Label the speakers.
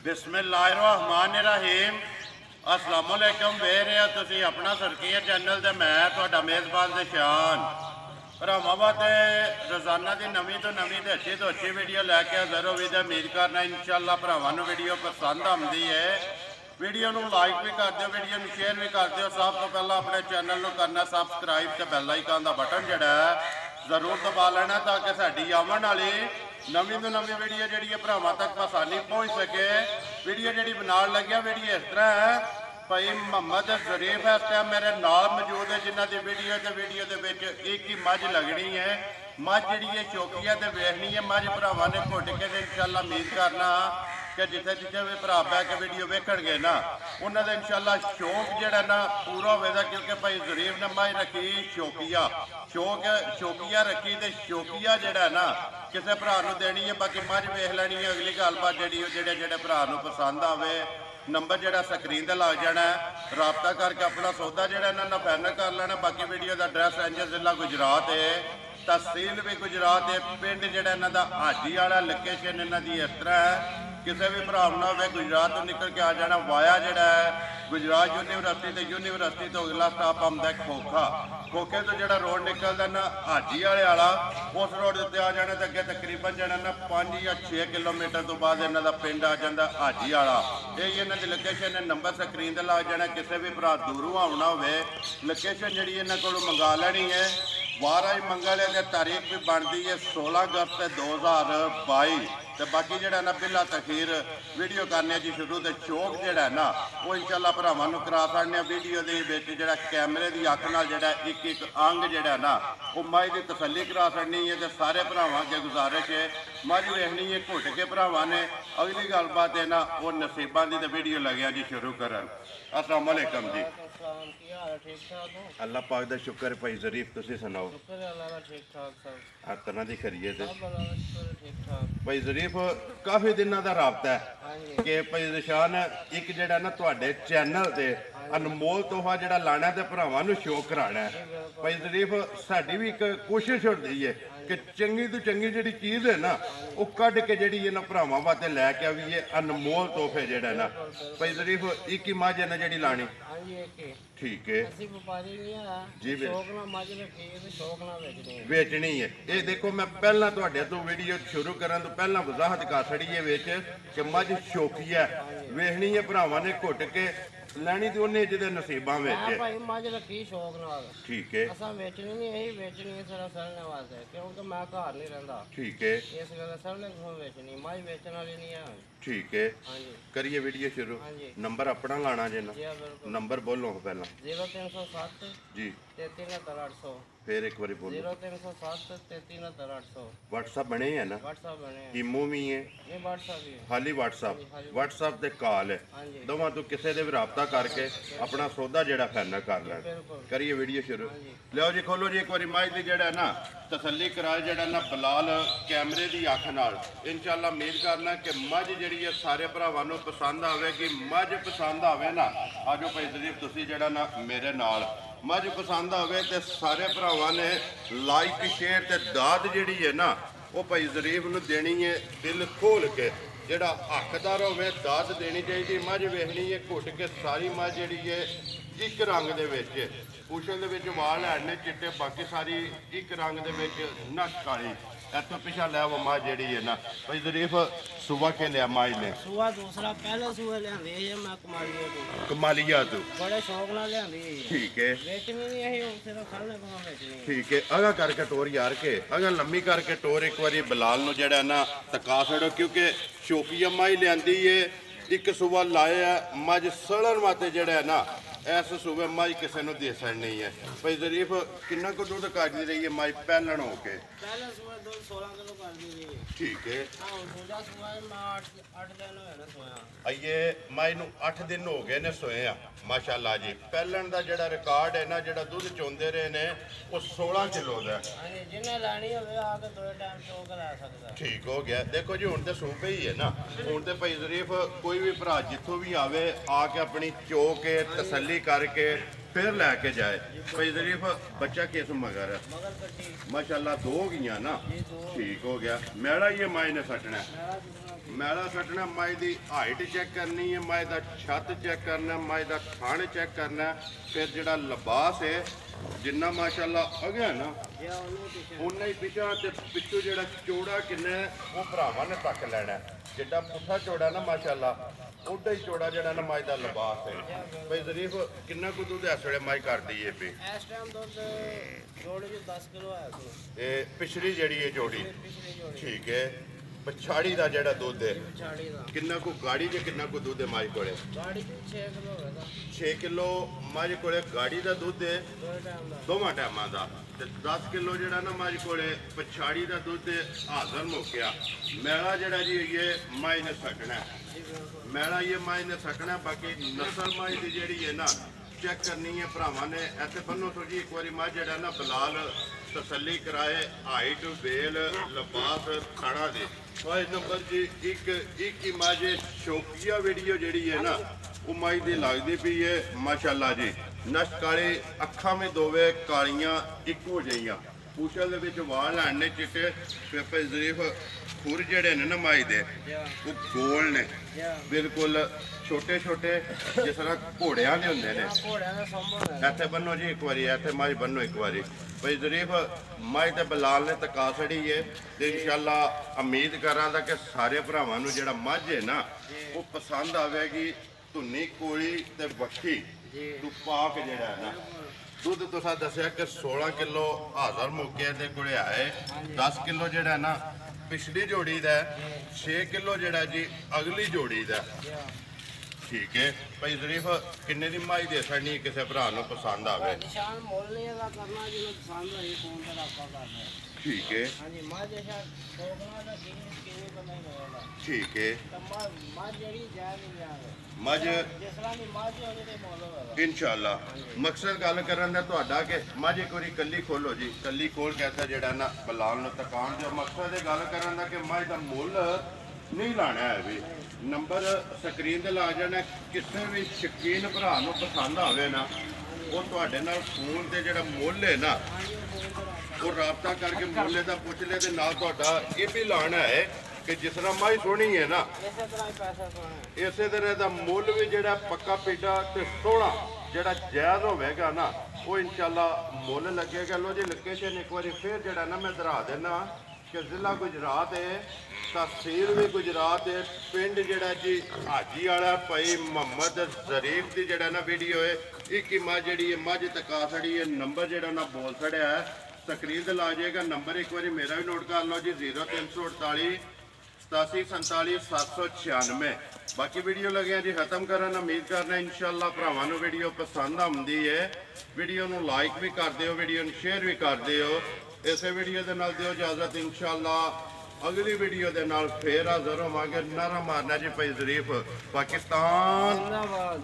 Speaker 1: बिस्मिल्लाहिर्रहमानिर्रहीम अस्सलाम वालेकुम वे रहे हो तुसी अपना सरकीय चैनल ते मैं तुहाडा मेज़बान दिशान भरावां वास्ते रोज़ाना की नवीं तो नवीं ते अच्छी वीडियो लैके हाज़र होवी ते उम्मीद करना इंशाअल्लाह भरावां नूं वीडियो पसंद आउंदी है। वीडियो नूं लाइक भी कर दिओ, वीडियो नूं शेयर भी कर दिओ। सब तो पहला अपने चैनल नूं करना सबसक्राइब ते बैल आइकन दा बटन जिहड़ा जरूर दबा लेना ताकि साडी आवन वाली नवीं तो नवीं वीडियो जी भरावां तक आसानी पहुँच सके। वीडियो जी बनाने लगे वीडियो इस तरह है भाई मोहम्मद शरीफ इस टाइम मेरे नाल मौजूद है जिन्हों की वीडियो के एक ही मझ लगनी है। मझ जी है चौकी है तो वेखनी है मझ भरावां ने घुट के इंशाअल्लाह उम्मीद करना कि जिथे जिथे भी भरा बह के वीडियो वेखणगे ना उन्होंने इंशाअल्लाह शौक जोड़ा ना पूरा होगा क्योंकि भाई शरीफ ने मझ रखी चौकिया चौकिया रखी तो चौकिया जोड़ा ना किसी भरा देनी है। बाकी मझ वेख लैनी है। अगली गलबात जी जेडे भरा पसंद आवे नंबर जोड़ा स्क्रीन पर लग जाना है, रबता करके अपना सौदा जोड़ा इन्होंने फाइनल कर लेना। बाकी वीडियो का एड्रैस रेंजर जिला गुजरात है, तहसील भी गुजरात है, पिंड जोड़ा इन्हों का हाजी वाला लोकेशन इन्हों की इस तरह है। किसी भी भरा ना हो गुजरात तो निकल के आ जाना वाया जोड़ा है गुजरात यूनिवर्सिटी तो यूनिवर्सिटी तो अगला स्टाप आंदा खोखा, खोखे तो जो रोड निकलता ना हाजी वाला उस रोड उत्ते आ जाने तो अगे तकरीबन जो ना 5 या 6 किलोमीटर तो बाद इन्हों का पिंड आ जाता हाजी वाला। यही इन्हों की लोकेशन है, नंबर स्क्रीन पर लग जाना। किसी भी भरा दूरों आना हो लोकेशन जी इन्हों को मंगा लैनी है। वार आज मंगल है तारीख भी बनती है 16 अगस्त 2022। तो बाकी जोड़ा ना बिला तखीर वीडियो करने जी शुरू तो चौक जोड़ा ना वो इंशाअल्लाह भरावां नूं करा सकने। वीडियो के जो कैमरे की अख नाल जोड़ा एक अंग जोड़ा ना वो मझ की तसली करा सकनी है। तो सारे भरावां अगे गुजारिश है मझ वेखनी है घुट के भरावां ने। अगली गलबात है ना वो नसीबां की तो वीडियो लगे जी शुरू करन। अस्सलाम वालेकुम जी। अल्लाह पाक दा शुक्र है भाई शरीफ तुसीं सुनाओ। हर तरह की खरीद भाई शरीफ काफ़ी दिनों का राबता है कि भाई निशान एक जोड़ा ना तुहाडे चैनल से अनमोल तोहफा जोड़ा लाना तो भरावां नूं शौक कराना है। भाई शरीफ साडी भी एक कोशिश होती है कि चंगी तो चंगी जी चीज़ है ना वो कढ़ के जी इन्होंने भरावां वास्ते लैके आवीए अनमोल तोहफे जोड़ा ना। भाई शरीफ एक ही मझ है ना जी लानी ठीक है जी बेचनी है। ये देखो मैं पहला तुहाडे तो वीडियो शुरू करन तो पहला वजाहत कर छड़ी है विच कि मझ शौकी है वेखनी है भरावां ने घुट के लैनी तो उन्हें जिहदे नसीबां विच
Speaker 2: भाई मझ रखी शौक नाल
Speaker 1: ठीक है।
Speaker 2: असां वेचनी नहीं यही वेचनी है सिर्फ सरने वास्ते क्योंकि मैं घर नहीं रहंदा
Speaker 1: ठीक है।
Speaker 2: इस गल सरने को वेचनी मझ वेचने वाली नहीं है
Speaker 1: ठीक है।
Speaker 2: हाँ जी
Speaker 1: करिए वीडियो शुरू।
Speaker 2: हाँ जी
Speaker 1: नंबर अपना लाना जी ना नंबर बोलो पहला
Speaker 2: 0307
Speaker 1: जी
Speaker 2: 33800
Speaker 1: फिर एक बार बोलो
Speaker 2: 0307 33800
Speaker 1: व्हाट्सएप बने है ना
Speaker 2: व्हाट्सएप बने हैं
Speaker 1: ईमो भी है
Speaker 2: नहीं व्हाट्सएप ही है
Speaker 1: खाली व्हाट्सएप ते कॉल है
Speaker 2: हाँ जी
Speaker 1: दोवां तो किसी दे भी राबता करके अपना सौदा जेड़ा फाइनल कर लेना।
Speaker 2: बिल्कुल
Speaker 1: करिए वीडियो शुरू। लियो जी खोलो जी एक बार मझ की जेड़ा ना तसल्ली कराए जेड़ा ना बलाल कैमरे की अख नाल इंशाअल्लाह उम्मीद करना कि मझ जी है सारे भरावां नूं पसंद आवेगी। मझ पसंद आवे ना आजो भाई शरीफ तुसीं जेड़ा ना मेरे नाल मझ पसंद आवे तो सारे भरावां ने लाइक शेयर ते दाद जिहड़ी है ना वो भाई शरीफ नूं देनी है दिल खोल के। जिहड़ा हकदार होवे दाद देनी चाहिए। मझ वेखनी है घुट के सारी मझ जिहड़ी है एक रंग दे विच पूछल दे विच वाल हैन ने चिट्टे बाकी सारी एक रंग दे विच नक्श काली इतों पिछा लै वो मझ जिहड़ी है ना भाई शरीफ सुबह के लिया मझ ने
Speaker 2: सुआ दूसरा पहले सुए लियांदी है मैं
Speaker 1: कमालिया तू
Speaker 2: बड़े शौक नाल लियांदी
Speaker 1: ठीक है।
Speaker 2: वेचनी नहीं है सिर्फ सरने को वेचनी
Speaker 1: ठीक है। अगा करके टोर यार के अगा लम्मी करके टोर एक बारी बलाल नूं जेड़ा ना तका छड़ो क्योंकि शौकीया मझ लियांदी है एक सुबह लाया मझ सड़न वास्ते जेड़ा है ना इस सूबे मझ किसी को दे सकनी है। भाई शरीफ किन्ना को दुध काटती रही है मझ पैलन हो के
Speaker 2: पहले सुबह 16 किलो कर दी थी
Speaker 1: ठीक है।
Speaker 2: हां दूजा सुबह मैं 8 दिन होए ना सोया
Speaker 1: ये मझ नूं 8 दिन हो गए ने सोए आ माशाअल्लाह जी। पैलन का जिहड़ा रिकॉर्ड है ना जिहड़ा दुध चोंदे रहे ने वो 16 किलो का
Speaker 2: हां जिन्हें लानी होवे आके दो टाइम चोक ला सकदा ठीक
Speaker 1: हो गया। देखो जी हुण ते सूबे ही है ना हुण ते भाई शरीफ कोई भी भरा जिथों भी आवे आके अपनी चो के तसल्ली करके फिर लैके जाए। भाई शरीफ बच्चा किस मगर माशाअल्लाह 2 गईयां ना ठीक हो गया। मैड़ा ही माई ने सटना ਮੈਲਾ ਸੱਟਣਾ, ਮਾਈ ਦੀ ਹਾਈਟ ਚੈੱਕ ਕਰਨੀ ਹੈ, ਮਾਈ ਦਾ ਛੱਤ ਚੈੱਕ ਕਰਨਾ, ਮਾਈ ਦਾ ਥਣ ਚੈੱਕ ਕਰਨਾ, ਫਿਰ ਜਿਹੜਾ ਲਿਬਾਸ ਹੈ ਜਿੰਨਾ ਮਾਸ਼ਾਅੱਲਾ ਅਗਿਆ ਨਾ
Speaker 2: ਜਾਂ ਉਹਨੂੰ ਪਿੱਛੇ
Speaker 1: ਉਨਾ ਹੀ ਪਿੱਛਾ ਤੇ ਪਿੱਛੋਂ ਜਿਹੜਾ ਚੌੜਾ ਕਿੰਨਾ ਹੈ, ਉਹ ਭਰਾਵਾਂ ਨੇ ਤੱਕ ਲੈਣਾ। ਜਿੱਦਾਂ ਪੁੱਠਾ ਚੌੜਾ ਨਾ ਮਾਸ਼ਾਅੱਲਾ ਉੱਡਾ ਹੀ ਚੌੜਾ ਜਿਹੜਾ ਨਾ ਮਾਈ ਦਾ ਲਿਬਾਸ ਹੈ। ਬਈ ਜ਼ਰੀਫ ਕਿੰਨਾ ਕੁ ਦੁੱਧ ਇਸ ਵੇਲੇ ਮਾਈ ਕਰਦੀ ਹੈ ਪਈ?
Speaker 2: ਇਸ ਟਾਈਮ ਦੁੱਧ ਜੋੜੇ ਚ 10 ਕਿਲੋ ਆਇਆ ਸੀ।
Speaker 1: ਇਹ ਪਿਛਲੀ ਜਿਹੜੀ ਹੈ ਜੋੜੀ,
Speaker 2: ਪਿਛਲੀ ਜੋੜੀ
Speaker 1: ਠੀਕ ਹੈ। ਪਛਾੜੀ ਦਾ ਜਿਹੜਾ ਦੁੱਧ ਹੈ
Speaker 2: ਛਾੜੀ ਦਾ
Speaker 1: ਕਿੰਨਾ ਕੁ ਗਾੜੀ ਤੇ ਕਿੰਨਾ ਕੁ ਦੁੱਧ ਹੈ ਮਾਈ ਕੋਲੇ?
Speaker 2: ਗਾੜੀ ਚ 6 ਕਿਲੋ ਹੋਵੇਗਾ
Speaker 1: 6 ਕਿਲੋ ਮਾਈ ਕੋਲੇ ਗਾੜੀ ਦਾ ਦੁੱਧ ਹੈ
Speaker 2: ਦੋ ਟਾਈਮ ਦਾ।
Speaker 1: ਦੋਵਾਂ ਟਾਈਮਾਂ ਦਾ, ਤੇ 10 ਕਿਲੋ ਜਿਹੜਾ ਨਾ ਮਾਈ ਕੋਲੇ ਪਛਾੜੀ ਦਾ ਦੁੱਧ ਹੈ ਹਾਜ਼ਰ ਮੁੱਕਿਆ। ਮੈਲਾ ਜਿਹੜਾ ਜੀ ਇਹ ਮਾਈ ਨੇ ਸਕਣਾ ਹੈ,
Speaker 2: ਜੀ ਬਿਲਕੁਲ।
Speaker 1: ਮੈਲਾ ਇਹ ਮਾਈ ਨੇ ਸਕਣਾ। ਬਾਕੀ ਨਸਲ ਮਾਈ ਦੀ ਜਿਹੜੀ ਹੈ ਨਾ ਚੈੱਕ ਕਰਨੀ ਹੈ ਭਰਾਵਾਂ ਨੇ। ਇੱਥੇ ਬੰਨੋ ਤੋਂ ਜੀ ਇੱਕ ਵਾਰੀ ਮੱਝ ਜਿਹੜਾ ਨਾ ਬਲਾਲ ਤਸੱਲੀ ਕਰਾਏ, ਹਾਈਟ, ਵੇਲ, ਲਿਬਾਸ, ਖਾਣਾ ਦੇ। ਫਾਇਦ ਨੰਬਰ ਜੀ ਇੱਕ ਹੀ ਮੱਝ ਸ਼ੌਕੀਆ ਵੀਡੀਓ ਜਿਹੜੀ ਹੈ ਨਾ ਉਹ ਮਾਈ ਦੀ ਲੱਗਦੀ ਪਈ ਹੈ ਮਾਸ਼ਾਅੱਲਾ ਜੀ। ਨਸ਼ ਕਾਲੇ, ਅੱਖਾਂ ਵਿੱਚ ਦੋਵੇਂ ਕਾਲੀਆਂ ਇੱਕੋ ਜਿਹੀਆਂ, ਪੂਛਲ ਦੇ ਵਿੱਚ ਵਾਲ ਆਣੇ ਚਿੱਟੇ, ਪੇਪਰ ਜ਼ਰੀਫ ਖੁਰ ਜਿਹੜੇ ਨੇ ਨਾ ਮਾਈ ਦੇ ਉਹ ਗੋਲ ਨੇ ਬਿਲਕੁਲ, ਛੋਟੇ ਛੋਟੇ ਜਿਸ ਤਰ੍ਹਾਂ ਘੋੜਿਆਂ ਦੇ ਹੁੰਦੇ ਨੇ।
Speaker 2: ਘੋੜਿਆਂ ਦਾ ਸੰਭਵ ਹੈ।
Speaker 1: ਇੱਥੇ ਬੰਨੋ ਜੀ ਇੱਕ ਵਾਰੀ, ਇੱਥੇ ਮਾਈ ਬੰਨੋ ਇੱਕ ਵਾਰੀ। ਬਈ ਜ਼ਰੀਫ ਮਾਈ ਤੇ ਬਲਾਲ ਨੇ ਤਕਾ ਛੜੀ ਹੈ ਤੇ ਇਨਸ਼ਾਅੱਲਾ ਉਮੀਦ ਕਰਾਂਗਾ ਕਿ ਸਾਰੇ ਭਰਾਵਾਂ ਨੂੰ ਜਿਹੜਾ ਮੱਝ ਹੈ ਨਾ ਉਹ ਪਸੰਦ ਆਵੇਗੀ। ਧੁੰਨੀ ਕੋਲੀ ਤੇ ਵੱਖੀ ਤੂੰ ਪਾਕ ਜਿਹੜਾ ਹੈ ਨਾ ਦੁੱਧ ਤੁਸੀਂ ਦੱਸਿਆ ਕਿ 16 ਕਿਲੋ ਹਾਜ਼ਰ ਮੌਕੇ ਦੇ ਕੋਲੇ ਆਏ, 10 ਕਿਲੋ ਜਿਹੜਾ ਨਾ ਪਿਛਲੀ ਜੋੜੀ ਦਾ, 6 ਕਿਲੋ ਜਿਹੜਾ ਜੀ ਅਗਲੀ ਜੋੜੀ ਦਾ। ਠੀਕ ਹੈ ਭਾਈ ਜ਼ਰੀਫ ਕਿੰਨੇ ਦੀ ਮਾਈ ਦੇ ਸਕਣੀ ਕਿਸੇ ਭਰਾ ਨੂੰ ਪਸੰਦ ਆਵੇ?
Speaker 2: ਨਿਸ਼ਾਨ ਮੁੱਲ ਨਹੀਂ ਇਹਦਾ ਕਰਨਾ, ਜਿਹਨੂੰ ਪਸੰਦ ਹੋਈ ਫੋਨ ਤੇ ਰਾਬਤਾ ਕਰਨਾ।
Speaker 1: ਠੀਕ ਹੈ,
Speaker 2: ਹਾਂਜੀ ਮੱਝ ਜੈਸਾ ਕੋਕਣਾ ਦਾ ਕਿਵੇਂ ਪਤਾ ਹੀ ਹੋਵੇਗਾ।
Speaker 1: ਠੀਕ ਹੈ।
Speaker 2: ਤਾਂ ਮੱਝ ਜਿਹੜੀ ਜਾਇਜ਼ ਨਹੀਂ ਜਾਵੇ,
Speaker 1: ਮੱਝ
Speaker 2: ਜਿਸ ਤਰ੍ਹਾਂ ਦੀ ਮੱਝ ਉਹਦੇ ਤੇ ਮੁੱਲ ਹੋਵੇਗਾ।
Speaker 1: ਇਨਸ਼ਾਅੱਲਾ ਮਕਸਦ ਗੱਲ ਕਰਨ ਦਾ ਤੁਹਾਡਾ ਕਿ ਮੱਝ ਇੱਕ ਵਾਰੀ ਕੱਲੀ ਖੋਲੋ ਜੀ, ਕੱਲੀ ਖੋਲ ਕੇ ਐਸਾ ਜਿਹੜਾ ਨਾ ਬਲਾਲ ਨੂੰ ਤਕਾਉਣ ਜੋ ਮਕਸਦ ਇਹ ਗੱਲ ਕਰਨ ਦਾ ਕਿ ਮੱਝ ਦਾ ਮੁੱਲ ਨਹੀਂ ਲਾਣਾ ਹੈ ਵੀ। ਨੰਬਰ ਸਕਰੀਨ ਤੇ ਲਾ ਜਾਣਾ, ਕਿਸੇ ਵੀ ਸ਼ਕੀਨ ਭਰਾ ਨੂੰ ਪਸੰਦ ਆਵੇ ਨਾ ਉਹ ਤੁਹਾਡੇ ਨਾਲ ਫੋਨ ਤੇ ਜਿਹੜਾ ਮੁੱਲ ਹੈ ਨਾ ਉਹ ਰਾਬਤਾ ਕਰਕੇ ਮੁੱਲ ਦਾ ਪੁੱਛ ਲੈ, ਤੇ ਨਾਲ ਤੁਹਾਡਾ ਇਹ ਵੀ ਲਾਣਾ ਹੈ ਕਿ ਜਿਸ ਤਰ੍ਹਾਂ ਮਾਈ ਸੋਹਣੀ ਹੈ ਨਾ
Speaker 2: ਇਸੇ ਤਰ੍ਹਾਂ ਹੀ ਪੈਸਾ ਸੋਣਾ।
Speaker 1: ਇਸੇ ਤਰ੍ਹਾਂ ਦਾ ਮੁੱਲ ਵੀ ਜਿਹੜਾ ਪੱਕਾ ਪੇਡਾ ਤੇ ਸੋਹਣਾ ਜਿਹੜਾ ਜਾਇਜ਼ ਹੋਵੇਗਾ ਨਾ ਉਹ ਇਨਸ਼ਾਅੱਲਾ ਮੁੱਲ ਲੱਗੇਗਾ। ਲੋ ਜੀ ਲੋਕੇਸ਼ਨ ਇੱਕ ਵਾਰੀ ਫਿਰ ਜਿਹੜਾ ਨਾ ਮੈਂ ਦਰਾ ਦੇਣਾ ਕਿ ਜ਼ਿਲ੍ਹਾ ਗੁਜਰਾਤ ਹੈ, ਤਹਿਸੀਲ ਵੀ ਗੁਜਰਾਤ ਹੈ, ਪਿੰਡ ਜਿਹੜਾ ਜੀ ਹਾਜੀ ਵਾਲਾ ਭਾਈ ਮੁਹੰਮਦ ਜ਼ਰੀਫ ਦੀ ਜਿਹੜਾ ਨਾ ਵੀਡੀਓ ਹੈ। ਇੱਕ ਹੀ ਮੱਝ ਜਿਹੜੀ ਹੈ ਮੱਝ ਤਕਾ ਛੜੀ ਹੈ। ਨੰਬਰ ਜਿਹੜਾ ਨਾ ਬੋਲ ਛੜਿਆ ਹੈ ਸਕਰੀਨ ਤੇ ਲਾ ਜਾਏਗਾ। ਨੰਬਰ ਇੱਕ ਵਾਰੀ ਮੇਰਾ ਵੀ ਨੋਟ ਕਰ ਲਓ ਜੀ, 0348 8747 796। ਬਾਕੀ ਵੀਡੀਓ ਲੱਗਿਆ ਜੀ ਖਤਮ ਕਰਨ। ਉਮੀਦ ਕਰਨਾ ਇਨਸ਼ਾਅੱਲਾ ਭਰਾਵਾਂ ਨੂੰ ਵੀਡੀਓ ਪਸੰਦ ਆਉਂਦੀ ਹੈ। ਵੀਡੀਓ ਨੂੰ ਲਾਈਕ ਵੀ ਕਰ ਦਿਓ, ਵੀਡੀਓ ਨੂੰ ਸ਼ੇਅਰ ਵੀ ਕਰ ਦਿਓ। ਇਸੇ ਵੀਡੀਓ ਦੇ ਨਾਲ ਦਿਓ ਇਜਾਜ਼ਤ, ਇਨਸ਼ਾਅੱਲਾ ਅਗਲੀ ਵੀਡੀਓ ਦੇ ਨਾਲ ਫੇਰ ਹਾਜ਼ਰ ਹੋਵਾਂਗੇ। ਨਾਰਾ ਮਾਰਨਾ ਜੀ ਭਾਈ ਜ਼ਰੀਫ ਪਾਕਿਸਤਾਨ
Speaker 2: ਜ਼ਿੰਦਾਬਾਦ।